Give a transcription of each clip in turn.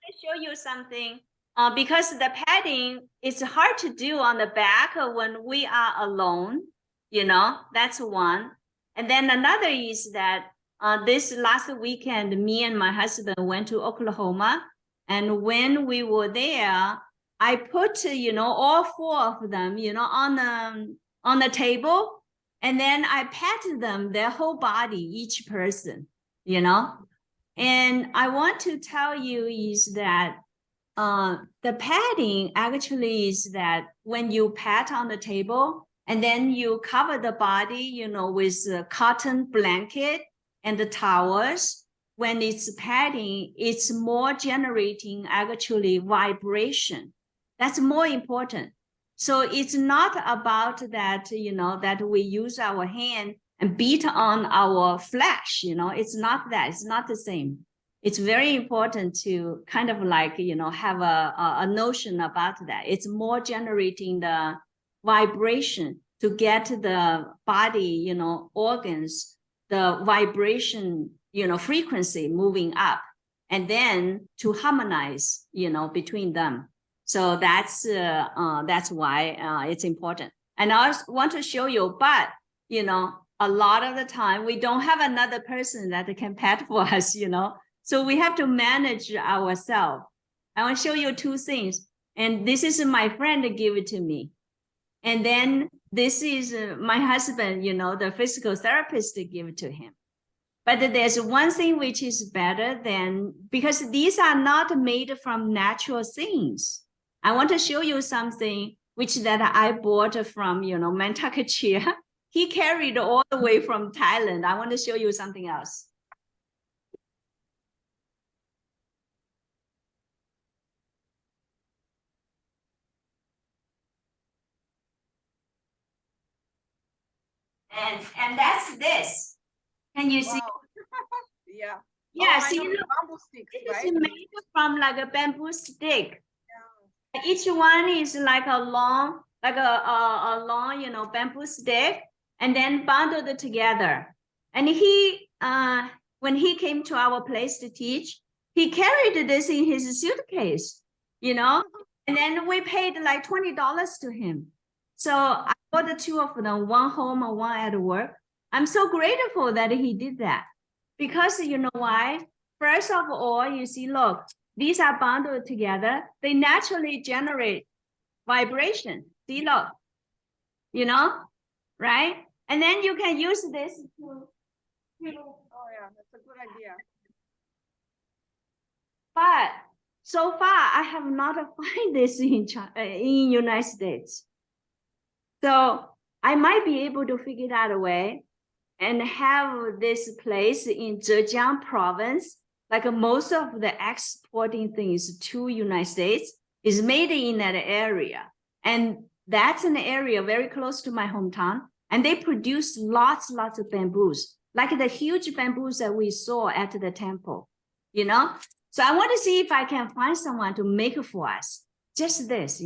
to show you something. Because the padding is hard to do on the back when we are alone, that's one. And then another is that this last weekend, me and my husband went to Oklahoma. And when we were there, I put, all four of them, on the table. And then I patted them, their whole body, each person, And I want to tell you is that the padding actually is that when you pat on the table and then you cover the body, with a cotton blanket and the towels, when it's padding, it's more generating actually vibration. That's more important. So it's not about that, that we use our hand and beat on our flesh, it's not that, it's not the same. It's very important to kind of like, have a notion about that. It's more generating the vibration to get the body, organs, the vibration, frequency moving up, and then to harmonize, between them. So that's why it's important. And I also want to show you, but, a lot of the time we don't have another person that can pat for us, So we have to manage ourselves. I want to show you two things. And this is my friend give it to me. And then this is my husband, the physical therapist give it to him. But there's one thing which is better than, because these are not made from natural things. I want to show you something which that I bought from, Mantak Chia. He carried all the way from Thailand. I want to show you something else. And that's this. Can you see? Yeah. Yeah, see, look, bamboo sticks, right? It's made from like a bamboo stick. Yeah. Each one is like a long, long, bamboo stick, and then bundled together. And he, when he came to our place to teach, he carried this in his suitcase, and then we paid like $20 to him. So I bought the two of them, one home and one at work. I'm so grateful that he did that. Because you know why? First of all, you see, look, these are bundled together. They naturally generate vibration. See, look, right? And then you can use this to. Oh yeah, that's a good idea. But so far, I have not found this in United States. So I might be able to figure out a way and have this place in Zhejiang province, like most of the exporting things to United States is made in that area. And that's an area very close to my hometown. And they produce lots of bamboos, like the huge bamboos that we saw at the temple, So I want to see if I can find someone to make it for us. Just this,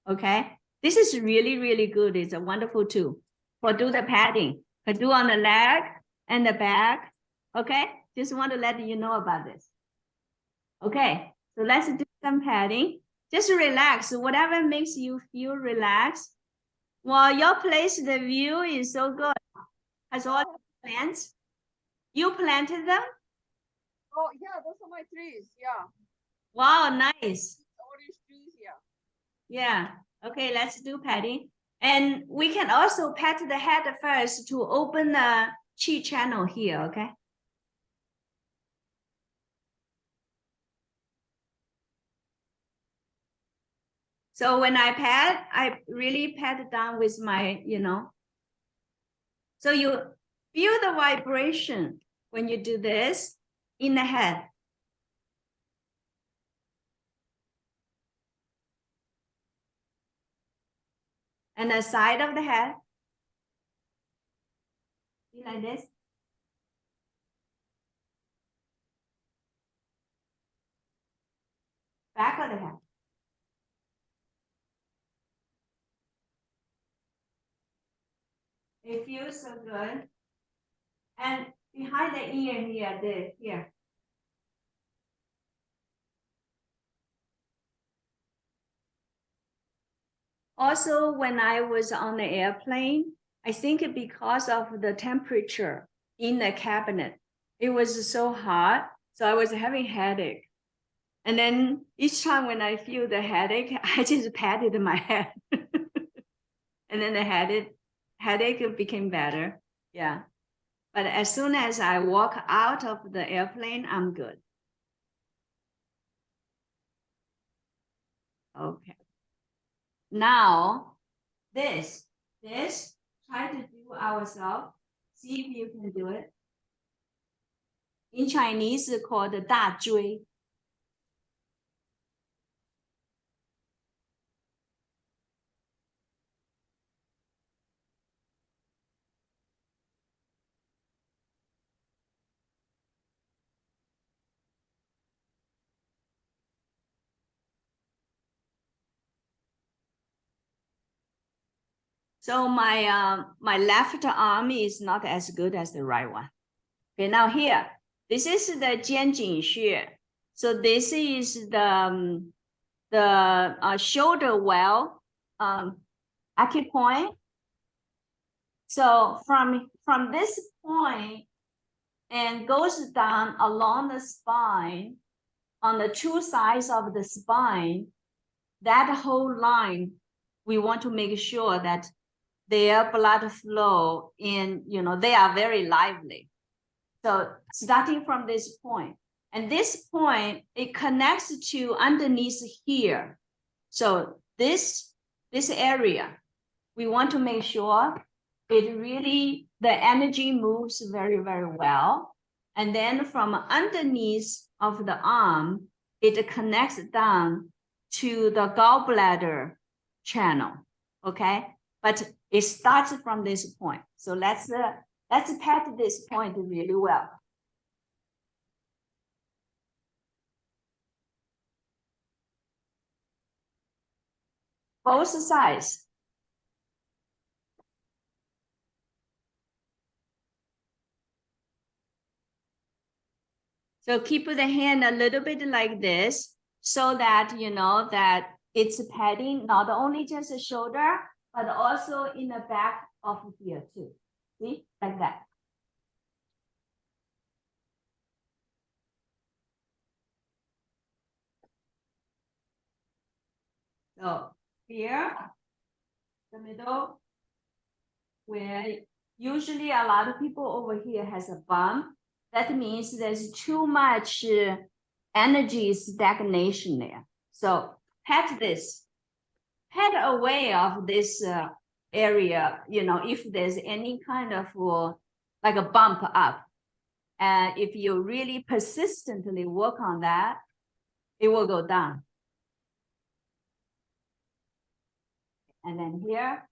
okay? This is really, really good. It's a wonderful tool for do the padding. I do on the leg and the back. Okay, just want to let you know about this. Okay, so let's do some padding. Just relax, whatever makes you feel relaxed. Well, your place, the view is so good. Has all the plants? You planted them? Oh yeah, those are my trees. Yeah. Wow, nice. Orange trees. Yeah. Yeah. Okay, let's do padding. And we can also pat the head first to open the chi channel here, okay? So when I pat, I really pat down with my, So you feel the vibration when you do this in the head. And the side of the head. Like this. Back of the head. It feels so good. And behind the ear here, here. Also, when I was on the airplane, I think because of the temperature in the cabinet, it was so hot, so I was having headache. And then each time when I feel the headache, I just patted my head. And then the headache became better. Yeah. But as soon as I walk out of the airplane, I'm good. Okay. Now, this, try to do ourselves. See if you can do it. In Chinese, it's called 大椎. So my left arm is not as good as the right one. Okay, now here, this is the 肩颈穴. So this is the shoulder well acupoint. So from this point and goes down along the spine on the two sides of the spine, that whole line, we want to make sure that their blood flow in, they are very lively. So starting from this point, and this point, it connects to underneath here. So this area, we want to make sure it really, the energy moves very, very well. And then from underneath of the arm, it connects down to the gallbladder channel, okay? But it starts from this point. So let's pat this point really well. Both sides. So keep the hand a little bit like this so that you know that it's patting not only just the shoulder, but also in the back of here too. See, like that. So here, the middle, where usually a lot of people over here has a bump. That means there's too much energy stagnation there. So pat this, pat away of this area, if there's any kind of like a bump up. And if you really persistently work on that, it will go down. And then here.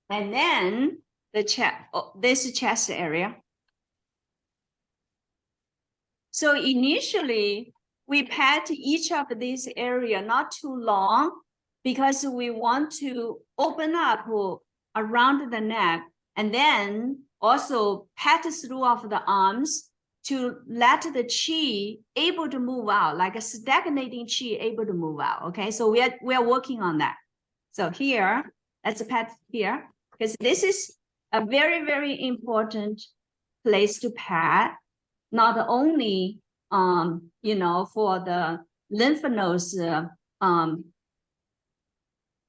And then the chest, this chest area. So initially, we pat each of these area not too long because we want to open up around the neck and then also pat through of the arms to let the qi able to move out, like a stagnating qi able to move out. Okay, so we are working on that. So here, let's pat here because this is a very, very important place to pat. Not only, for the lymph nodes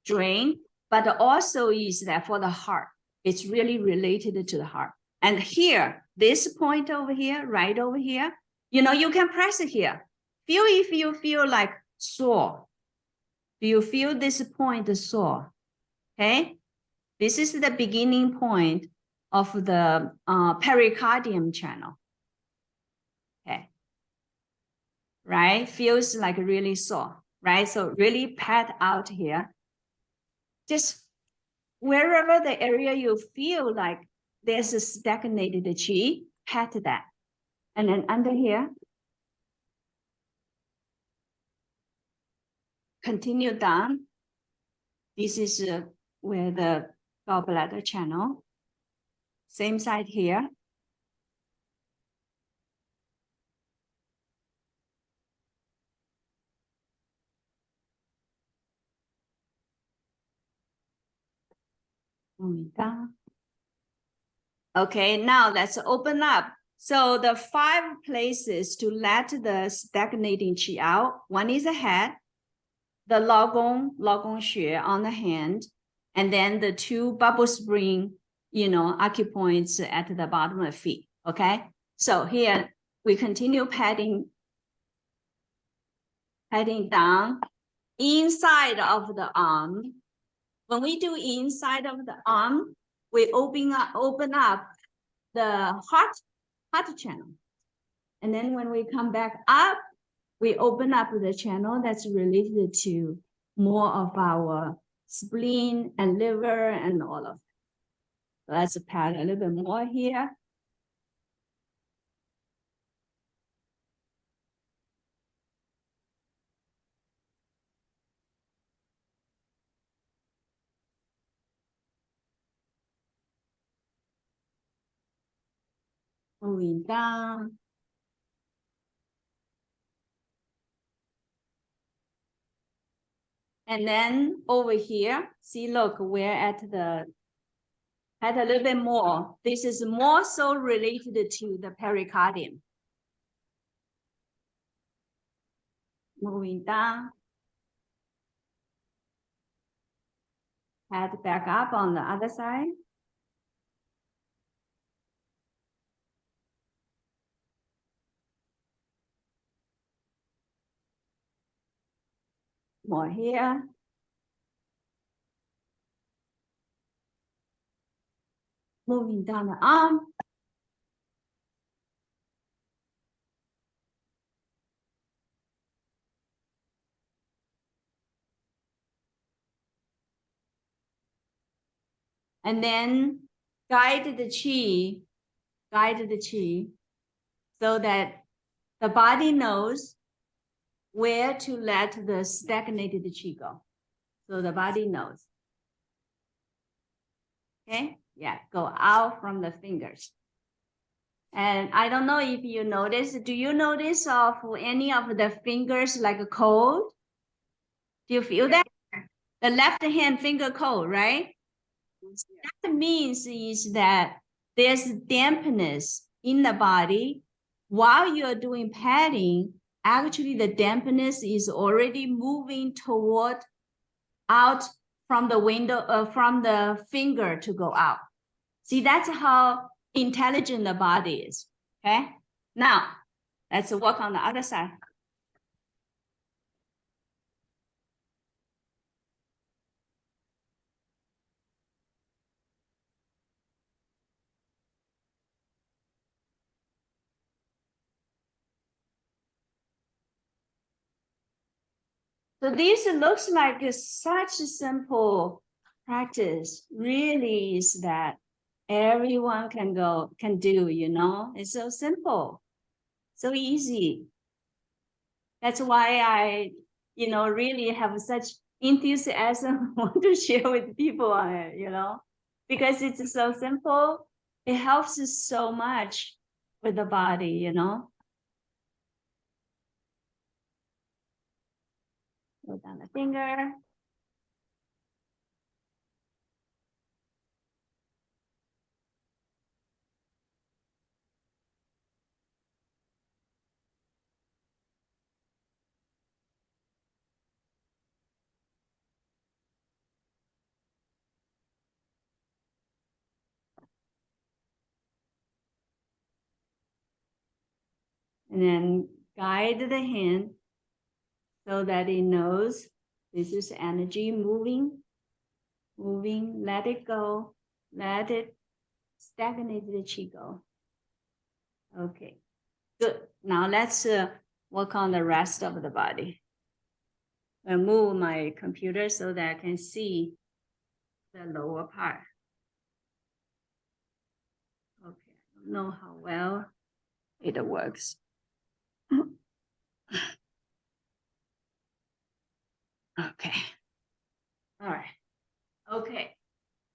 drain, but also is that for the heart. It's really related to the heart. And here, this point over here, right over here, you can press it here. Feel if you feel like sore. Do you feel this point sore? Okay. This is the beginning point of the pericardium channel. Okay. Right? Feels like really sore, right? So really pat out here. Just wherever the area you feel like there's a stagnated qi, pat that. And then under here, continue down. This is where the gallbladder channel. Same side here. Moving down. Okay, now let's open up. So the 5 places to let the stagnating qi out. One is the head, the Logong Xue on the hand, and then the 2 bubble spring, acupoints at the bottom of the feet. Okay, so here we continue patting down inside of the arm. When we do inside of the arm, we open up the heart channel. And then when we come back up, we open up the channel that's related to more of our spleen and liver and all of it. Let's pat a little bit more here. Moving down. And then over here, see, look, we're at a little bit more. This is more so related to the pericardium. Moving down. Head back up on the other side. More here. Moving down the arm. And then guide the qi so that the body knows where to let the stagnated qi go. So the body knows. Okay, yeah, go out from the fingers. And I don't know if you notice, do you notice of any of the fingers like cold? Do you feel that? The left hand finger cold, right? That means is that there's dampness in the body. While you're doing padding, actually the dampness is already moving toward out from the window, from the finger to go out. See, that's how intelligent the body is, okay? Now, let's work on the other side. So this looks like such a simple practice. Really is that everyone can do, It's so simple, so easy. That's why I, really have such enthusiasm want to share with people on it, because it's so simple. It helps us so much with the body, Go down the finger. And then guide the hand so that it knows this is energy moving, let it go, let it stagnate the qi go. Okay, good. Now let's work on the rest of the body. I move my computer so that I can see the lower part. Okay, I don't know how well it works. Okay. All right. Okay.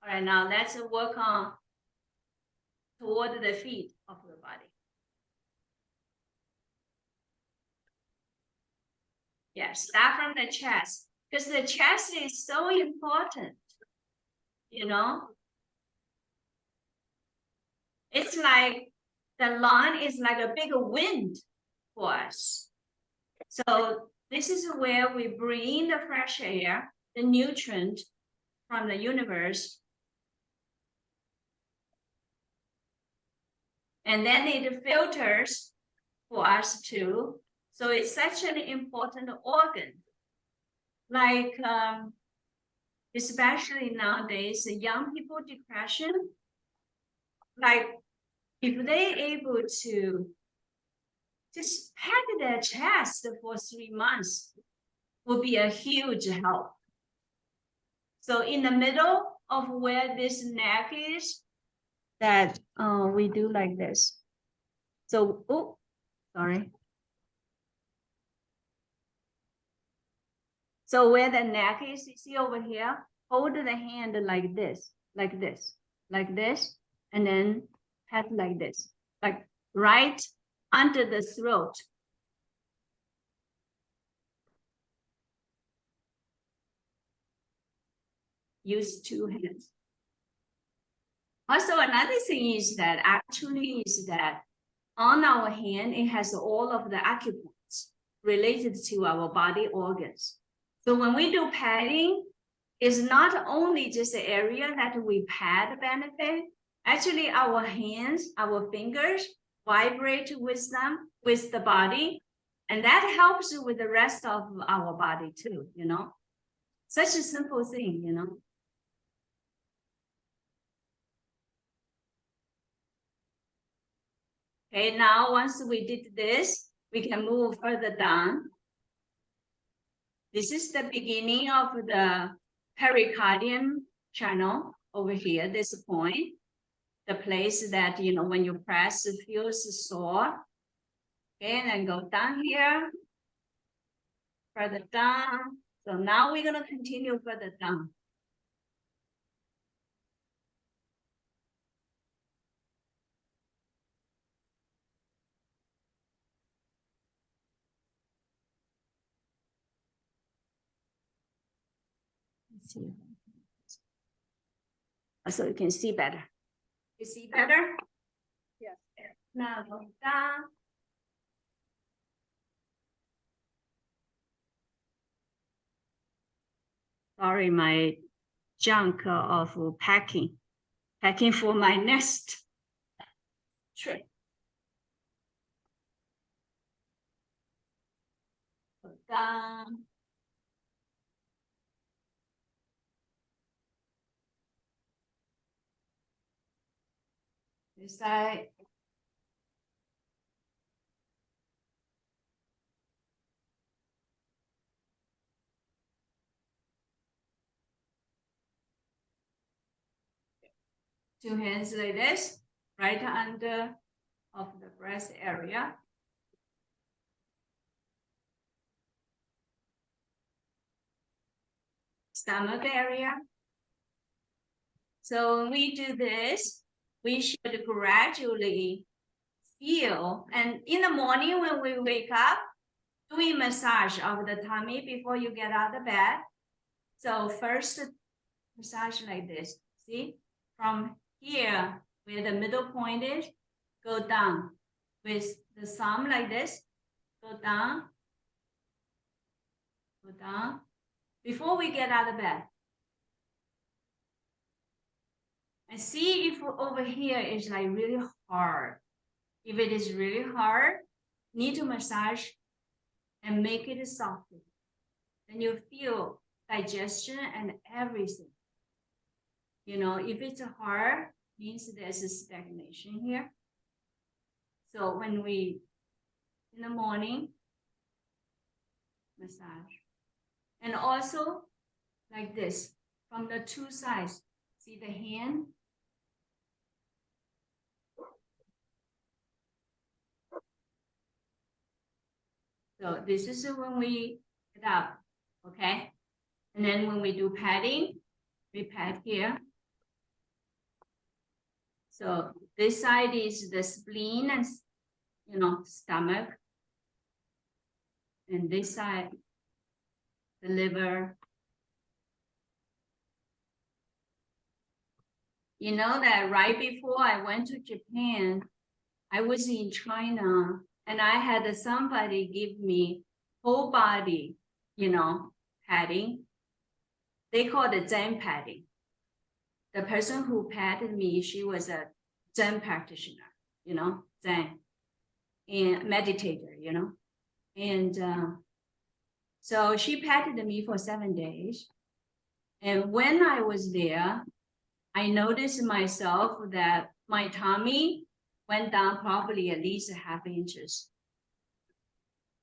All right. Now let's work on toward the feet of the body. Yeah, start from the chest because the chest is so important. It's like the lawn is like a big wind for us. So this is where we bring the fresh air, the nutrient from the universe. And then it filters for us too. So it's such an important organ. Like, especially nowadays, young people depression, like if they're able to just pat their chest for 3 months, will be a huge help. So in the middle of where this neck is, that we do like this. So, oh, sorry. So where the neck is, you see over here, hold the hand like this, like this, like this, and then pat like this, like right under the throat. Use 2 hands. Also, another thing is that actually is that on our hand, it has all of the acupoints related to our body organs. So when we do padding, it's not only just the area that we pad benefit, actually our hands, our fingers vibrate with them, with the body, and that helps with the rest of our body too, you know? Such a simple thing, you know? Okay, now once we did this, we can move further down. This is the beginning of the pericardium channel over here, this point. The place that, you know, when you press, it feels sore. Okay, and then go down here, further down. So now we're gonna continue further down. Let's see. So you can see better. You see better? Yes. Now go down. Sorry, my junk of packing for my next trip. Go down. This side. Two hands like this, right under of the breast area. Stomach area. So when we do this, we should gradually feel, and in the morning when we wake up, doing massage of the tummy before you get out of bed. So first massage like this, see? From here, where the middle point is, go down with the thumb like this, go down, before we get out of bed. And see if over here is like really hard. If it is really hard, need to massage and make it softer. Then you feel digestion and everything. You know, if it's hard, means there's a stagnation here. So when we, in the morning, massage. And also like this, from the two sides. See the hand? So this is when we get up, okay? And then when we do padding, we pad here. So this side is the spleen and, you know, stomach. And this side, the liver. You know that right before I went to Japan, I was in China and I had somebody give me whole body, padding. They call it Zen padding. The person who padded me, she was a Zen practitioner, Zen and meditator, and so she padded me for 7 days. And when I was there, I noticed myself that my tummy went down probably at least ½ inches.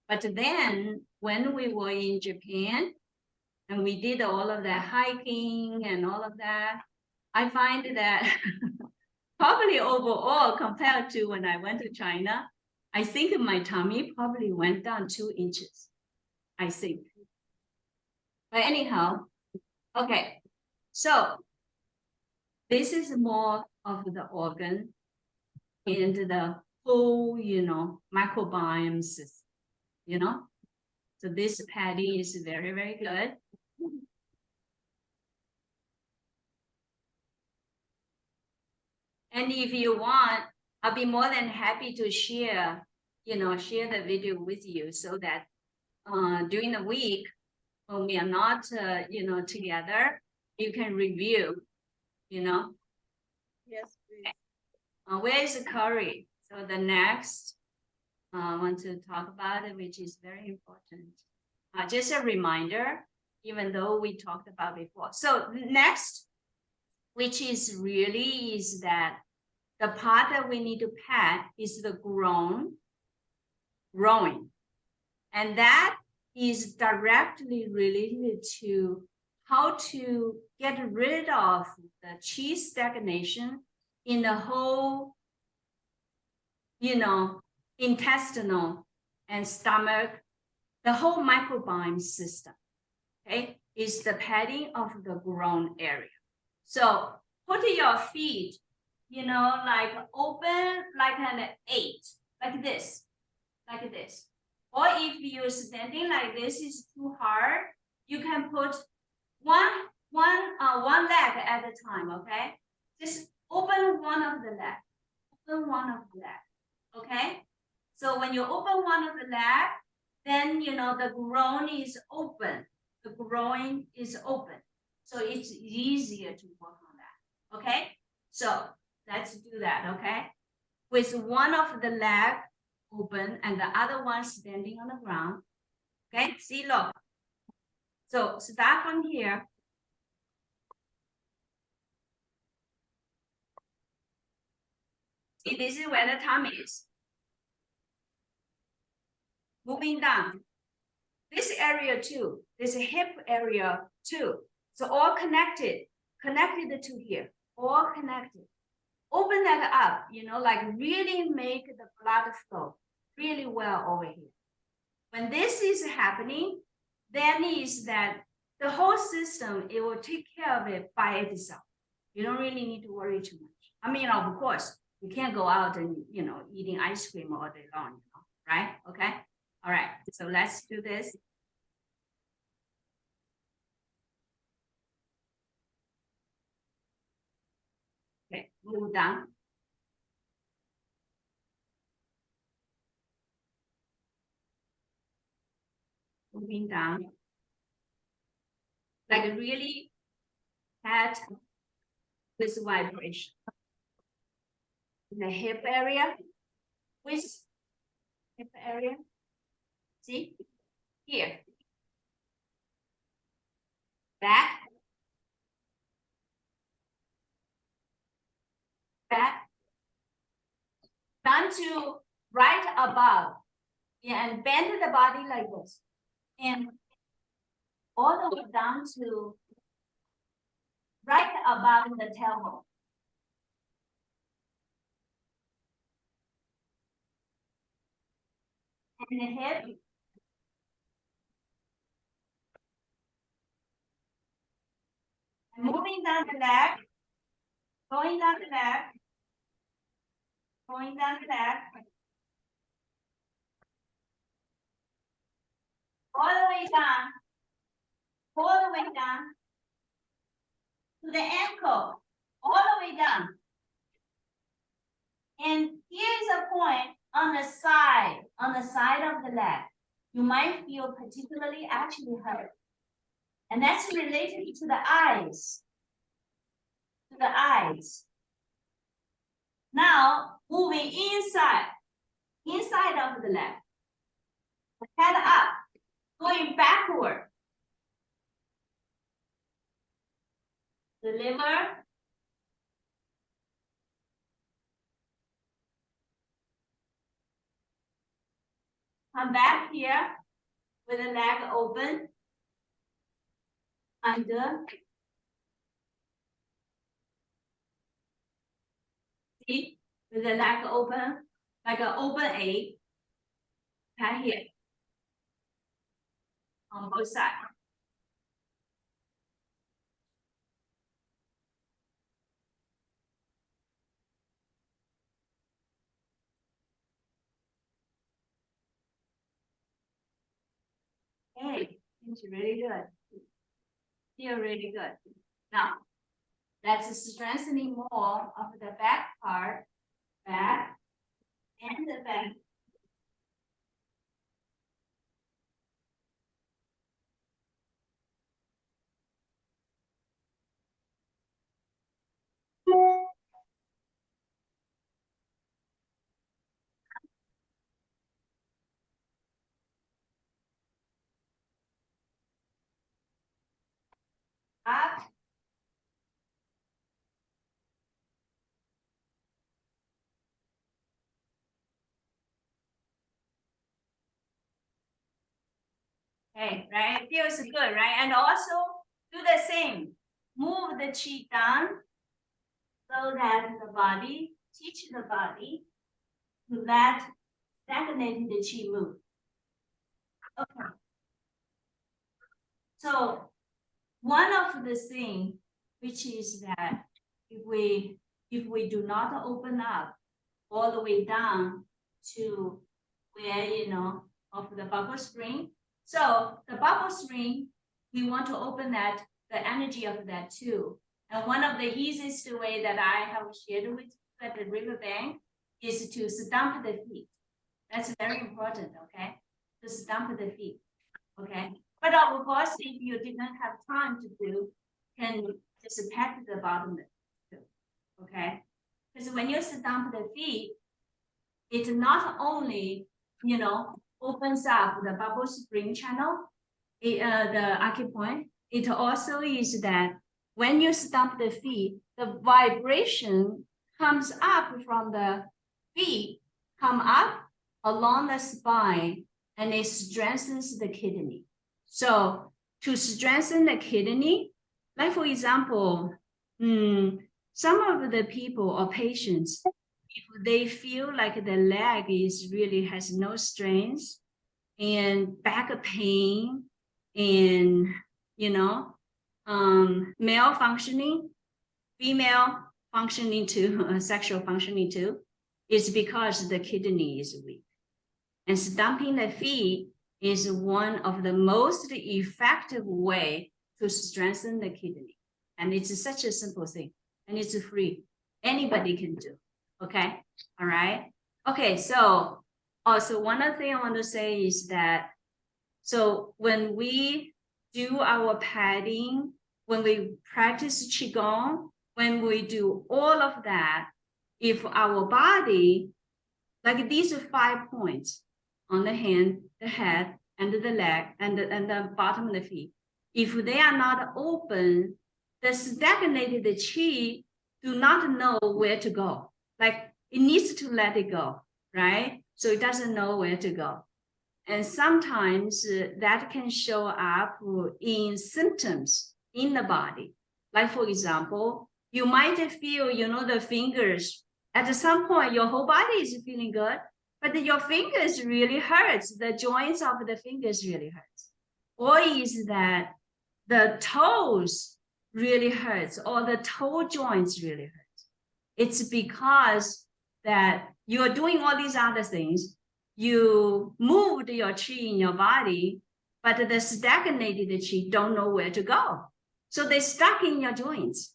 But then when we were in Japan and we did all of that hiking and all of that, I find that probably overall compared to when I went to China, I think my tummy probably went down 2 inches, I think. But anyhow, okay, so this is more of the organ and the whole, microbiome system, So this padding is very, very good. And if you want, I'll be more than happy to share, share the video with you so that during the week, when we are not, together, you can review, Yes, please. Where is the curry? So the next, I want to talk about it, which is very important. Just a reminder, even though we talked about before. So next, which is really is that the part that we need to pad is the groin. And that is directly related to how to get rid of the qi stagnation in the whole, intestinal and stomach, the whole microbiome system, okay, is the padding of the groin area. So put your feet, like open like an 8, like this. Or if you're standing like this is too hard, you can put one leg at a time, okay? Just open one of the leg, okay? So when you open one of the leg, then, the groin is open. The groin is open. So it's easier to work on that, okay? So let's do that, okay? With one of the leg open and the other one standing on the ground, okay? See, look. So start from here. See, this is where the tummy is. Moving down. This area too, this hip area too. So all connected to here, all connected. Open that up, like really make the blood flow really well over here. When this is happening, then is that the whole system, it will take care of it by itself. You don't really need to worry too much. I mean, of course, you can't go out and, eating ice cream all day long, right? Okay. All right. So let's do this. Okay, move down. Moving down. Like really had this vibration. In the hip area, with hip area. See? Here. Back. Back. Down to right above. Yeah, and bend the body like this. And all the way down to right above the tailbone. And the hip. And moving down the leg. Going down the leg. Going down the leg. All the way down. All the way down to the ankle. All the way down. point on the side of the leg, you might feel particularly actually hurt. And that's related to the eyes. To the eyes. Now, moving inside of the leg. Head up, going backward. The liver. Come back here with the leg open. Under. See, with the leg open, like an open A. Right here. On both sides. Okay, it's really good. Feel really good. Now, that's strengthening more of the back part, back, and the back. Up. Okay, right? Feels good, right? And also do the same. Move the chi down so that the body, teach the body to let stagnated chi move. Okay. So one of the things which is that if we do not open up all the way down to where of the bubble spring. So the bubble spring, we want to open that, the energy of that too. And one of the easiest way that I have shared with you at the riverbank is to stomp the feet. That's very important, okay? To stomp the feet, okay? But of course, if you didn't have time to do, can just pat the bottom too, okay? Because when you stomp the feet, it not only, opens up the bubble spring channel, the acupoint, it also is that when you stomp the feet, the vibration comes up from the feet, come up along the spine, and it strengthens the kidney. So to strengthen the kidney, like for example, some of the people or patients, if they feel like the leg really has no strength and back pain and, male functioning, female functioning too, sexual functioning too, is because the kidney is weak. And stomping the feet is one of the most effective way to strengthen the kidney. And it's such a simple thing, and it's free. Anybody can do. Okay, all right. Okay, so also one other thing I want to say is that, so when we do our padding, when we practice QiGong, when we do all of that, if our body, like these 5 points on the hand, the head, and the leg, and the bottom of the feet, if they are not open, the stagnated chi do not know where to go. Like it needs to let it go, right? So it doesn't know where to go. And sometimes that can show up in symptoms in the body. Like for example, you might feel, the fingers, at some point your whole body is feeling good, but your fingers really hurts. The joints of the fingers really hurts. Or is that the toes really hurts, or the toe joints really hurt. It's because that you're doing all these other things. You moved your chi in your body, but the stagnated chi don't know where to go. So they're stuck in your joints.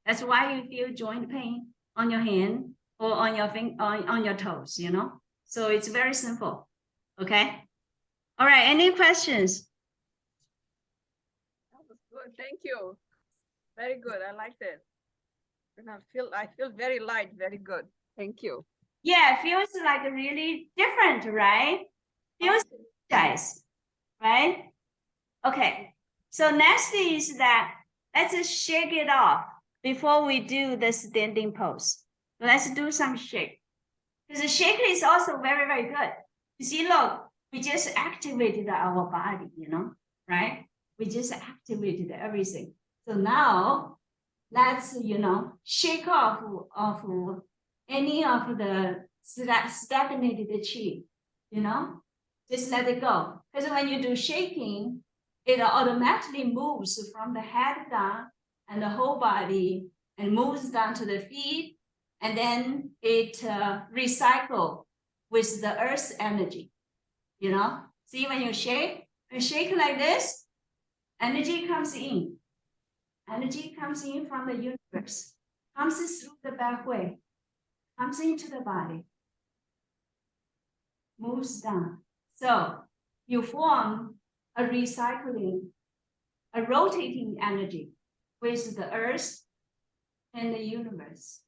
That's why you feel joint pain on your hand or on your on your toes, you know. So it's very simple. Okay. All right. Any questions? That was good. Thank you. Very good. I liked it. And I feel very light, very good. Thank you. Yeah, it feels like really different, right? Feels nice, right? Okay. So next is that let's just shake it off before we do the standing pose. Let's do some shake. Because the shake is also very, very good. You see, look, we just activated our body, you know, right? We just activated everything. So now let's, you know, shake off of any of the stagnated chi, you know, just let it go. Because when you do shaking, it automatically moves from the head down and the whole body and moves down to the feet. And then it recycle with the earth's energy, you know. See, when you shake like this, energy comes in. Energy comes in from the universe, comes through the back way, comes into the body, moves down. So you form a recycling, a rotating energy with the earth and the universe.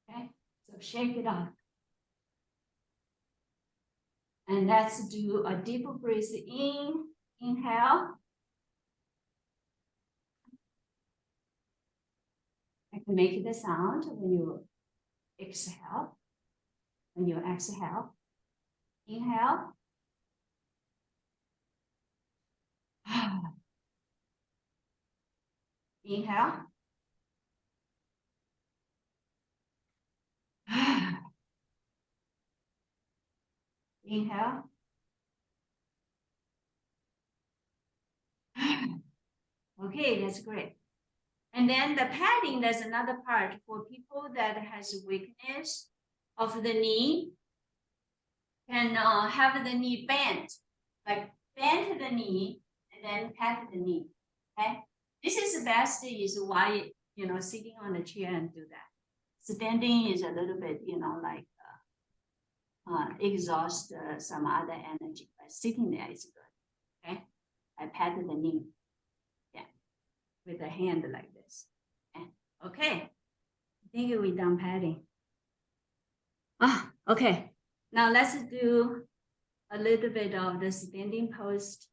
Okay, so shake it off. And let's do a deep breath in, inhale. I can make the sound when you exhale. When you exhale, inhale. Inhale. Inhale. Okay, that's great. And then the padding, there's another part for people that has weakness of the knee, can have the knee bent, like bend the knee and then pat the knee. Okay, this is the best is why, you know, sitting on the chair and do that. Standing is a little bit, you know, like exhaust some other energy, but sitting there is good. Okay, I pat the knee, yeah, with a hand like this. Okay, I think we're done padding. Okay, now let's do a little bit of the standing pose.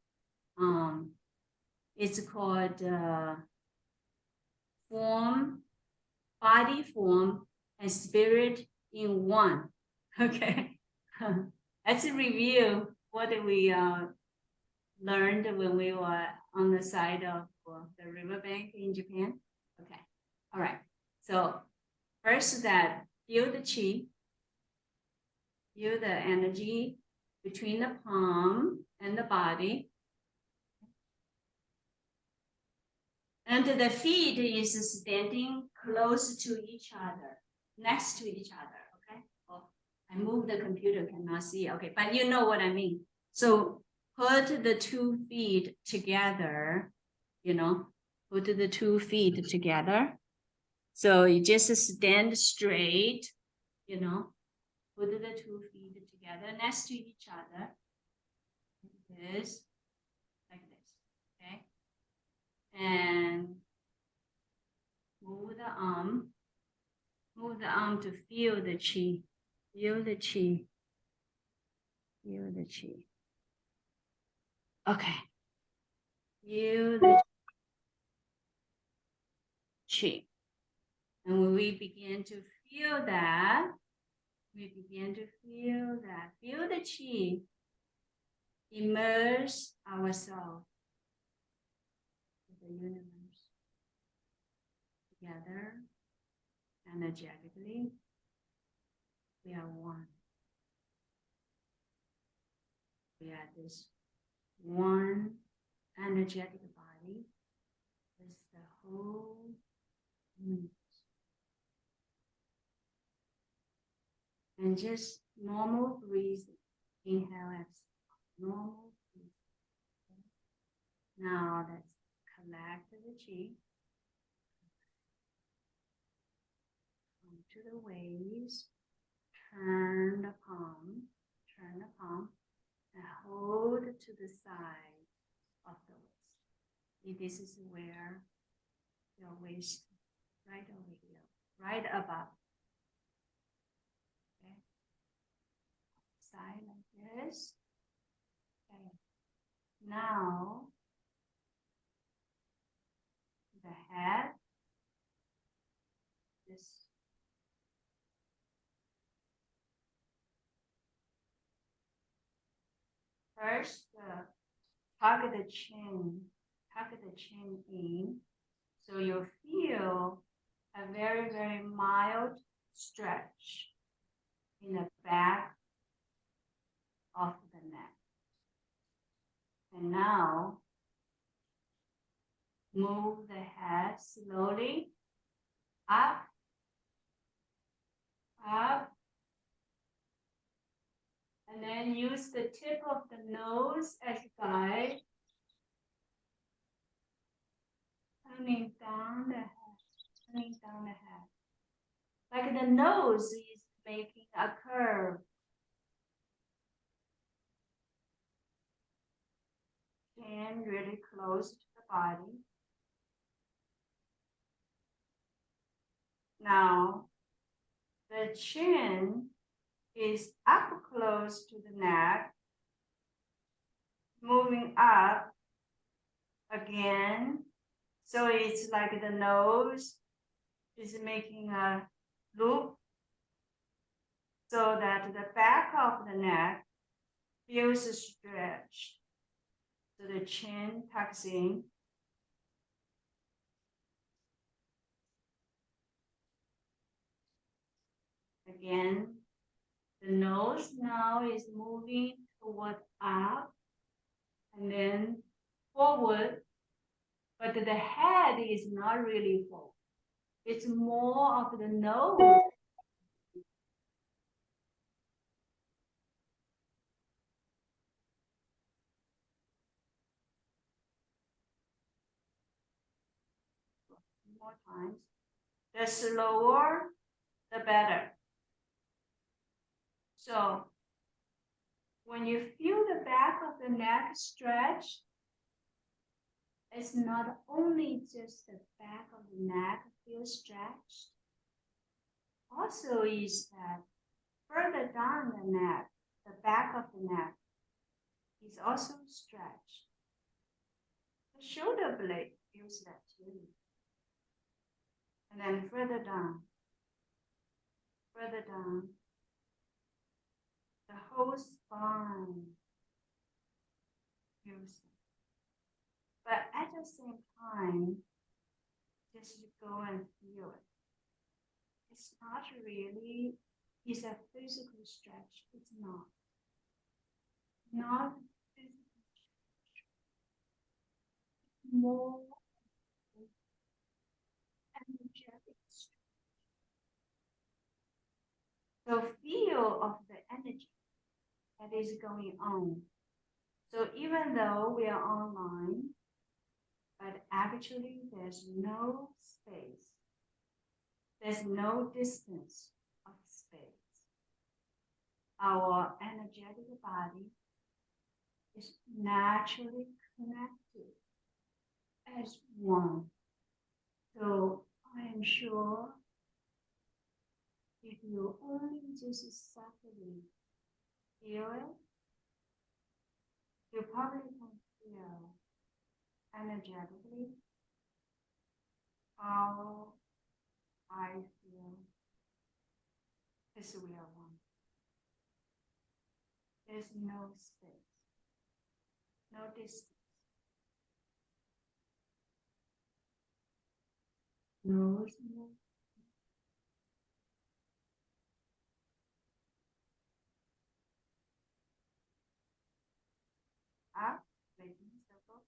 It's called form, body form, and spirit in one. Okay, let's review what we learned when we were on the side of the riverbank in Japan. Okay, all right. So first that feel the chi, feel the energy between the palm and the body. And the feet is standing close to each other, next to each other, okay? Oh, I moved the computer, cannot see, okay, but you know what I mean. So put the 2 feet together, you know, put the 2 feet together. So you just stand straight, you know, put the 2 feet together next to each other. Like this, okay? And move the arm to feel the chi, feel the chi, feel the chi. Okay, feel the chi. And when we begin to feel that, feel the chi, immerse ourselves with the universe together, energetically. We are one. We are this one energetic body with the whole universe. And just normal breathing. Inhale, exhale. Normal breathing. Now let's collect the chi. to the waist, turn the palm, and hold to the side of the waist. This is where your waist, right over here, right above. Okay. Side like this. Okay. Now, the head, this. First, tuck the chin in, so you feel a very, very mild stretch in the back of the neck. And now, move the head slowly up, and then use the tip of the nose as guide, turning down the head, like the nose is making a curve. Chin really close to the body. Now, the chin is up close to the neck, moving up again. So it's like the nose is making a loop so that the back of the neck feels stretched. So the chin tucks in. Again, the nose now is moving toward up and then forward, but the head is not really forward. It's more of the nose. More times. The slower, the better. So when you feel the back of the neck stretch, it's not only just the back of the neck feels stretched, also is that further down the neck, the back of the neck is also stretched. The shoulder blade feels that too. And then further down, the whole spine feels it. But at the same time, just go and feel it. It's not really, it's a physical stretch. It's not. Not physical stretch. It's more energetic stretch. So feel of the energy that is going on. So even though we are online, but actually there's no space. There's no distance of space. Our energetic body is naturally connected as one. So I am sure if you only just subtly feel it, you probably can feel energetically how I feel as we are one. There's no space, no distance, no space. Up, making a circle.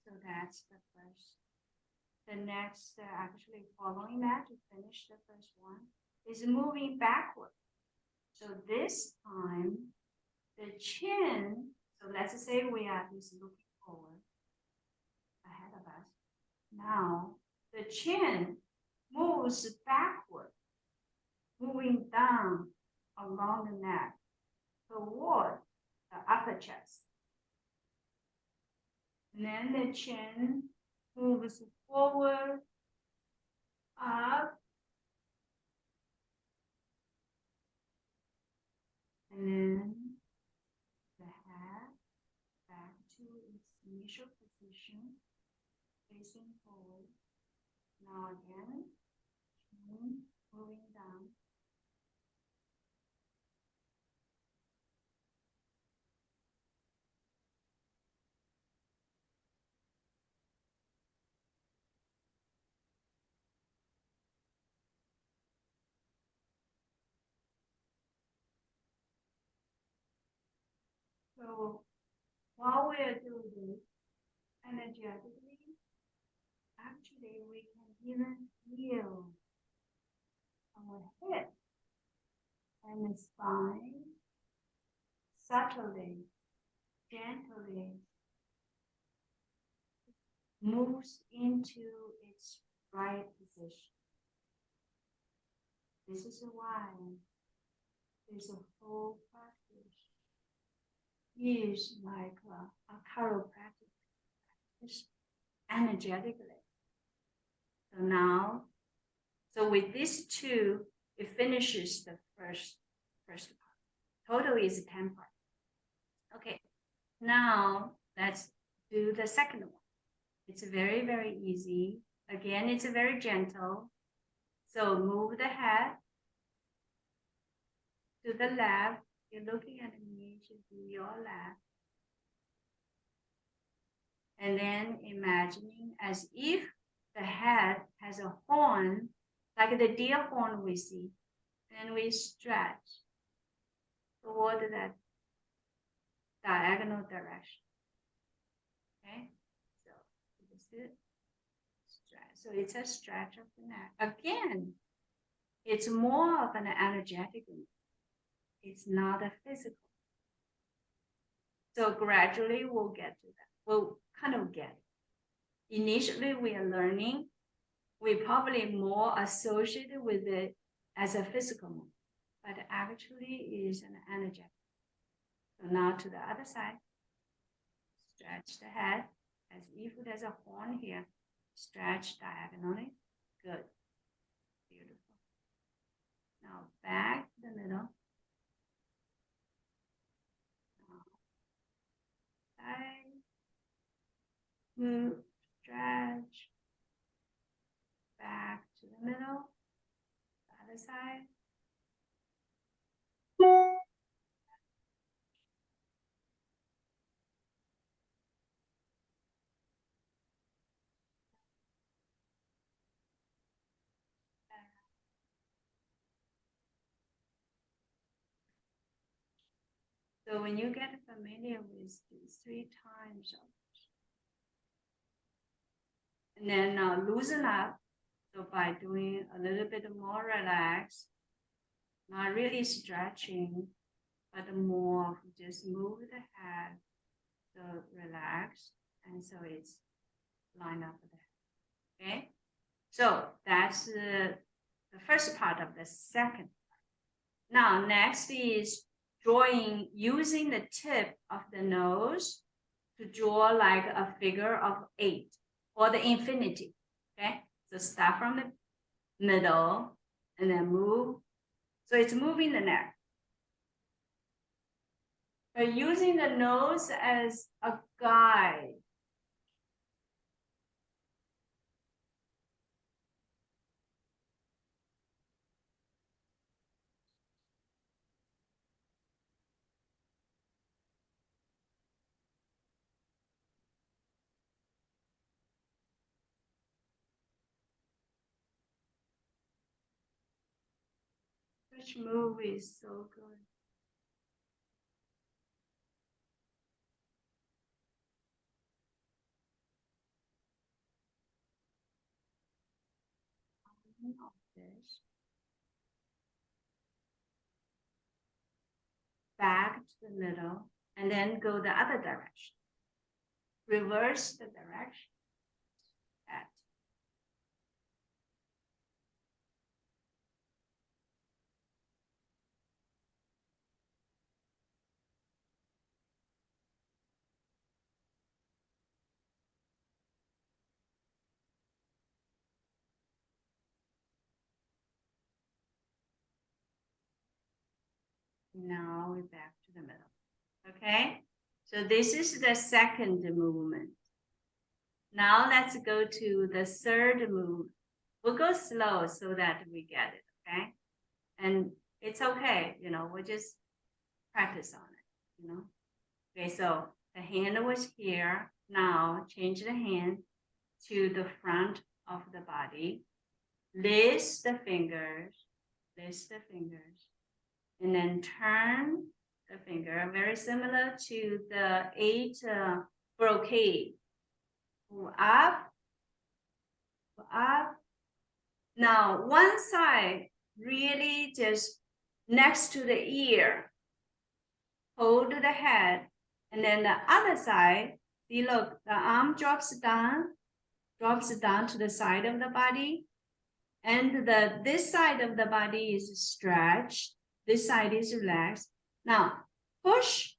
So that's the first. The next, actually following that to finish the first one, is moving backward. So this time, the chin, so let's say we are just looking forward ahead of us. Now, the chin moves backward, moving down along the neck toward the upper chest. And then the chin moves forward, up, and then the head back to its initial position, facing forward. Now again, chin moving down. So while we are doing this energetically, actually we can even feel our head and the spine subtly, gently moves into its right position. This is why this whole practice is like a chiropractic practice energetically. So now, so with these two, it finishes the first part. Total is 10 parts. Okay, now let's do the second one. It's very, very easy. Again, it's very gentle. So move the head to the left. You're looking at me, it should be your left. And then imagining as if the head has a horn, like the deer horn we see. And we stretch toward that diagonal direction. Okay, so this is stretch. So it's a stretch of the neck. Again, it's more of an energetic movement. It's not a physical. So gradually we'll get to that. We'll kind of get it. Initially we are learning. We probably more associated with it as a physical movement, but actually is an energetic. So now to the other side. Stretch the head as if there's a horn here. Stretch diagonally. Good. Beautiful. Now back to the middle. Side. Move. Stretch. Back to the middle. The other side. So when you get familiar with these 3 times, and then loosen up. So by doing a little bit more relaxed, not really stretching, but more just move the head. So relax, and so it's line up with the head. Okay, so that's the first part of the second part. Now next is drawing using the tip of the nose to draw like a figure of 8 or the infinity. Okay, so start from the middle and then move. So it's moving the neck. But using the nose as a guide. Which move is so good. Of this. back to the middle, and then go the other direction. Reverse the direction. Back. Now we're back to the middle. Okay, so this is the second movement. Now let's go to the third movement. We'll go slow so that we get it, okay? And it's okay, we'll just practice on it, Okay, so the hand was here. Now change the hand to the front of the body. Lift the fingers, and then turn the finger, very similar to the 8 brocade. Go up, go up. Now, one side really just next to the ear. Hold the head. And then the other side, see, look, the arm drops down to the side of the body. And this side of the body is stretched. This side is relaxed. Now, push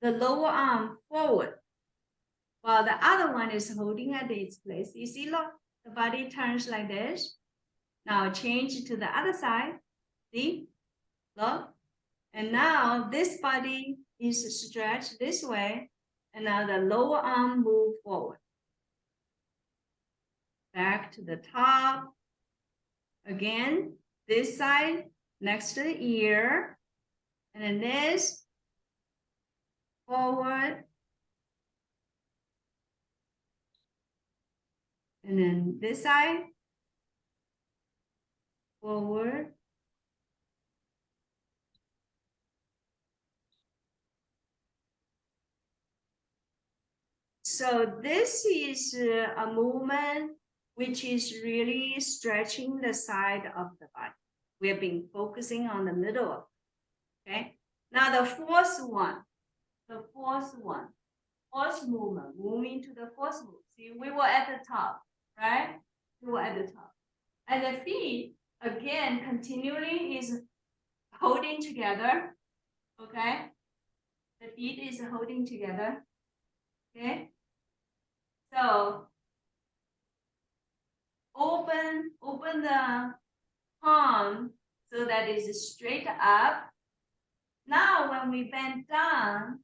the lower arm forward while the other one is holding at its place. You see, look, the body turns like this. Now change to the other side. See, look. And now this body is stretched this way. And now the lower arm move forward. Back to the top. Again, this side next to the ear. And then this, forward. And then this side, forward. So this is a movement which is really stretching the side of the body. We have been focusing on the middle. Okay. Now the fourth movement, moving to the fourth movement. See, we were at the top, right? We were at the top. And the feet, again, continually is holding together. Okay. The feet is holding together. Okay. So open the palm so that it's straight up. Now, when we bend down,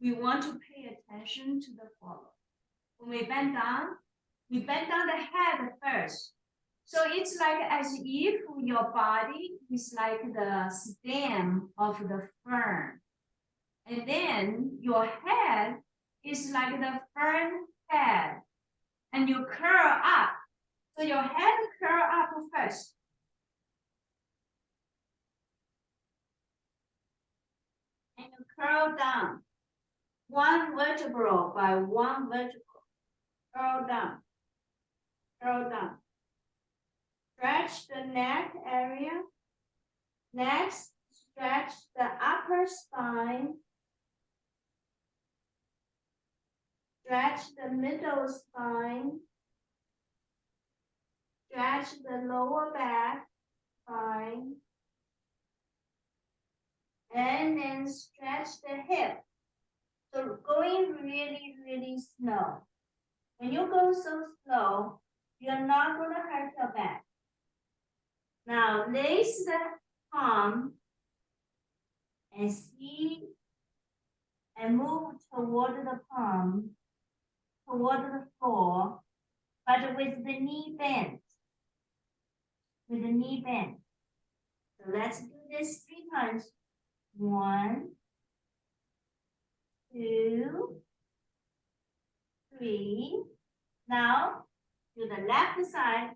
we want to pay attention to the follow. When we bend down the head first. So it's like as if your body is like the stem of the fern. And then your head is like the fern head. And you curl up. So your head curl up first. And you curl down. One vertebra by one vertebra. Curl down. Curl down. Stretch the neck area. Next, stretch the upper spine. Stretch the middle spine. Stretch the lower back spine. And then stretch the hip. So going really, really slow. When you go so slow, you're not going to hurt your back. Now, raise the palm and see and move toward the palm, toward the floor, but with the knee bent. With the knee bent. So let's do this 3 times. 1, 2, 3. Now, to the left side,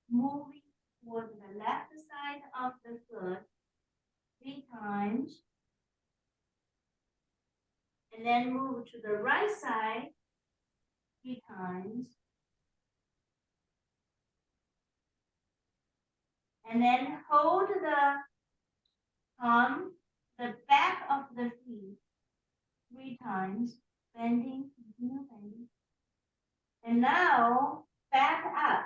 moving toward the left side of the foot 3 times. And then move to the right side 3 times. And then hold the on the back of the feet 3 times, bending, continue bending. And now back up.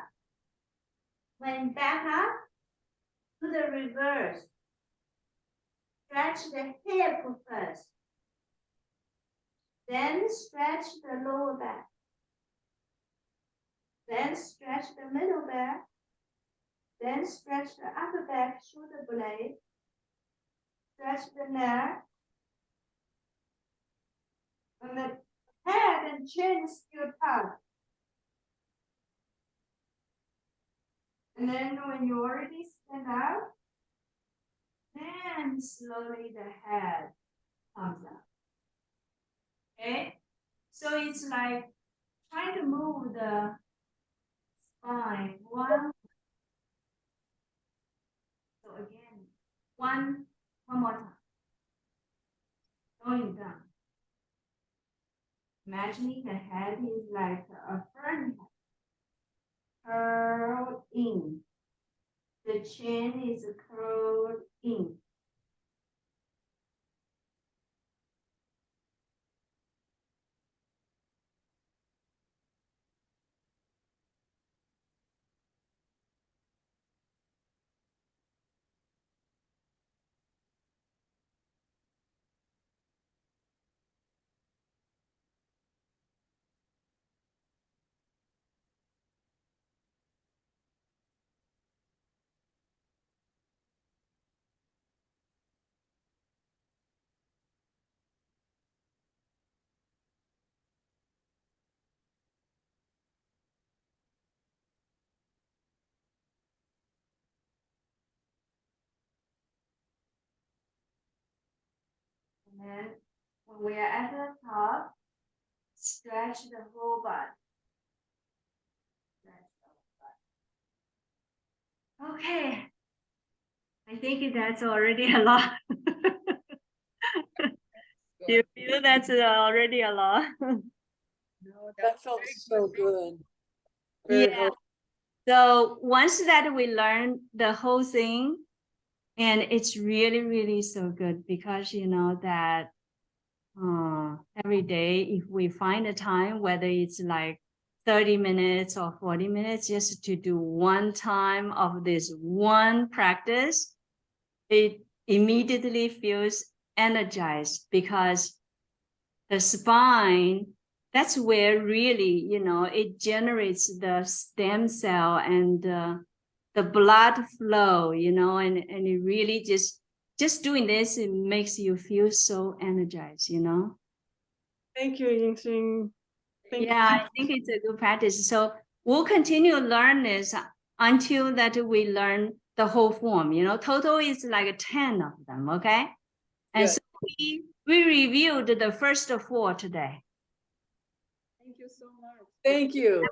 When back up, to the reverse. Stretch the hip first. Then stretch the lower back. Then stretch the middle back. Then stretch the upper back, shoulder blade. Stretch the neck. And the head and chin is still tight. And then when you already stand up, then slowly the head comes up. Okay? So it's like trying to move the spine one. So again, one more time. Going down. Imagining the head is like a fern head. Curled in. The chin is curled in. And then when we are at the top, stretch the whole body. Okay. I think that's already a lot. Do you feel that's already a lot? No, That felt so good. Very Yeah. So once that we learn the whole thing, and it's really, really so good because you know that every day, if we find a time, whether it's like 30 minutes or 40 minutes, just to do one time of this one practice, it immediately feels energized because the spine, that's where really, you know, it generates the stem cell and the blood flow, you know, and it really just doing this, it makes you feel so energized, you know. Thank you, Yingxing. Yeah, I think it's a good practice. So we'll continue to learn this until that we learn the whole form, you know, total is like 10 of them, okay? And Good. so we reviewed the first 4 today. Thank you so much. Thank you.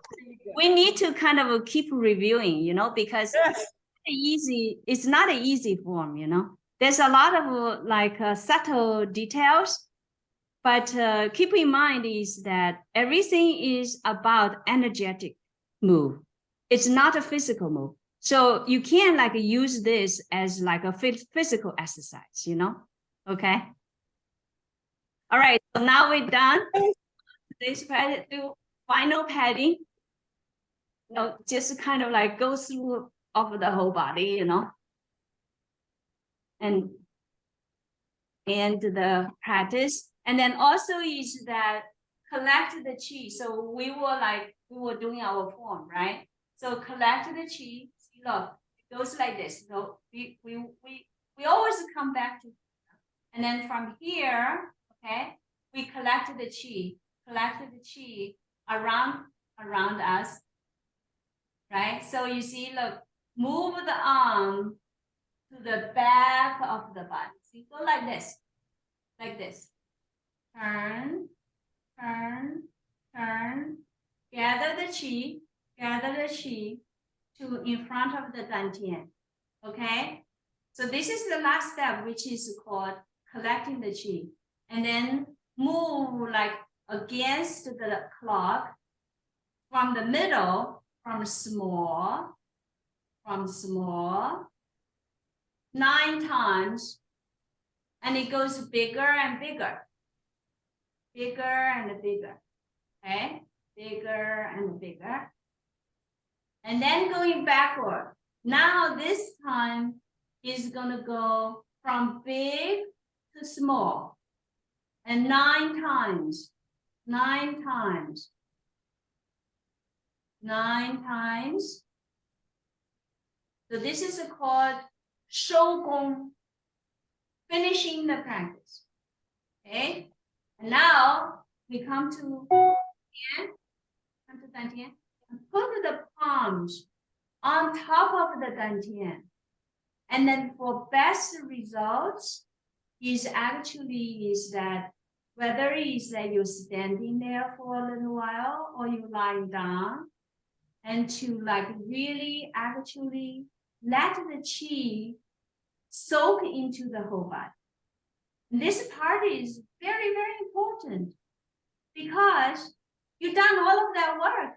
We need to kind of keep reviewing, you know, because Yes. it's not an easy form, you know. There's a lot of like subtle details, but keep in mind is that everything is about energetic move. It's not a physical move. So you can like use this as like a physical exercise, you know? Okay. All right, so now we're done. Today's final padding. You know, just kind of like go through of the whole body, you know. And the practice. And then also is that collect the qi. So we were doing our form, right? So collect the qi. See, look, it goes like this. So we always come back to, and then from here, okay, we collect the qi around us, right? So you see, look, move the arm to the back of the body. See, go like this. Like this. Turn, turn, turn. Gather the qi to in front of the dantian. Okay? So this is the last step, which is called collecting the qi. And then move like against the clock from the middle, from small, 9 times and it goes bigger and bigger. Bigger and bigger. Okay? Bigger and bigger. And then going backward. Now this time is gonna go from big to small. And 9 times. 9 times. 9 times. So this is called 收功, finishing the practice. Okay? And now we come to 3天, put the palms on top of the 丹田. And then for best results is actually is that whether it's that you're standing there for a little while or you lying down, and to like really actually let the qi soak into the whole body. And this part is very, very important because you've done all of that work.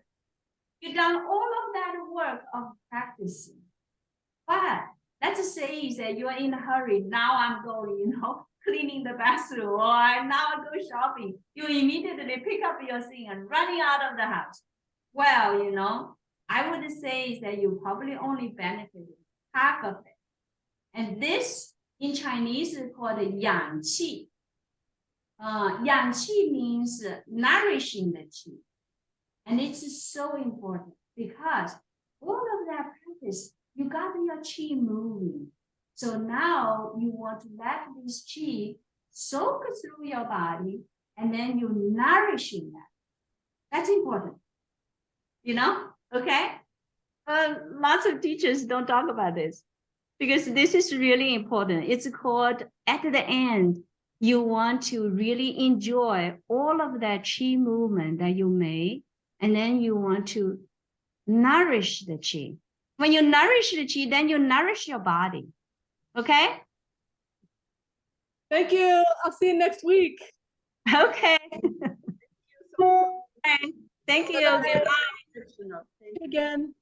You've done all of that work of practicing. But let's say is that you're in a hurry. Now I'm going, cleaning the bathroom, or now I go shopping. You immediately pick up your thing and running out of the house. Well, I would say is that you probably only benefited half of it. And this in Chinese is called 养气. 养气 means nourishing the qi. And it's so important because all of that practice, you got your qi moving. So now you want to let this qi soak through your body and then you nourishing that. That's important. Okay? Lots of teachers don't talk about this because this is really important. It's called at the end, you want to really enjoy all of that qi movement that you made, and then you want to nourish the qi. When you nourish the qi, then you nourish your body. Okay? Thank you. I'll see you next week. Okay. Thank you. Goodbye. Again.